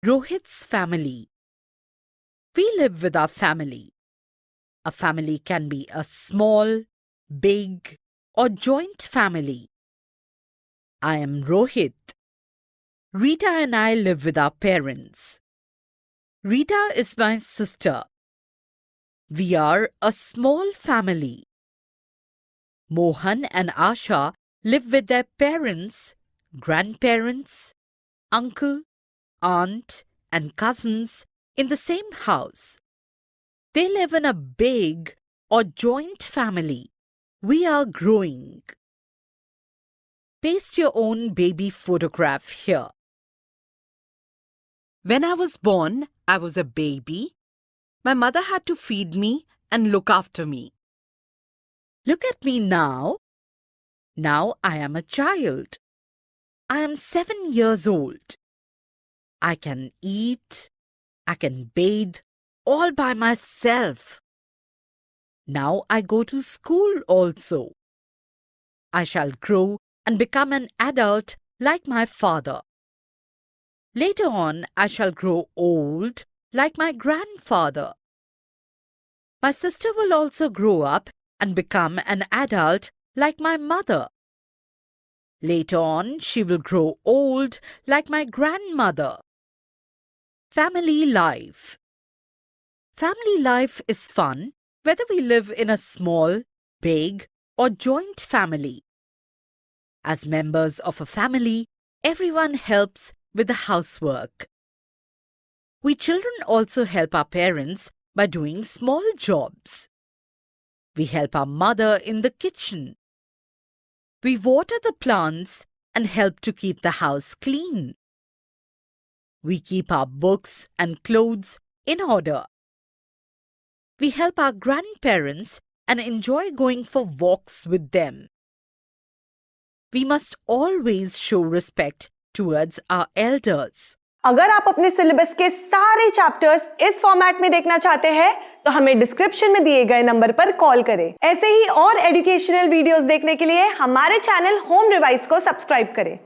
Rohit's family. We live with our family. A family can be a small, big, or joint family. I am Rohit. Rita and I live with our parents. Rita is my sister. We are a small family. Mohan and Asha live with their parents, grandparents, uncle, aunt, and cousins in the same house. They live in a big or joint family. We are growing. Paste your own baby photograph here. When I was born, I was a baby. My mother had to feed me and look after me. Look at me now. Now I am a child. I am 7 years old. I can eat, I can bathe all by myself. Now I go to school also. I shall grow and become an adult like my father. Later on, I shall grow old like my grandfather. My sister will also grow up and become an adult like my mother. Later on, she will grow old like my grandmother. Family life. Family life is fun whether we live in a small, big, or joint family. As members of a family, everyone helps with the housework. We children also help our parents by doing small jobs. We help our mother in the kitchen. We water the plants and help to keep the house clean. We keep our books and clothes in order. We help our grandparents and enjoy going for walks with them. We must always show respect towards our elders. अगर आप अपने syllabus के सारे chapters इस format में देखना चाहते हैं तो हमें डिस्क्रिप्शन में दिए गए नंबर पर कॉल करें। ऐसे ही और एजुकेशनल वीडियोस देखने के लिए हमारे चैनल होम रिवाइज को सब्सक्राइब करें।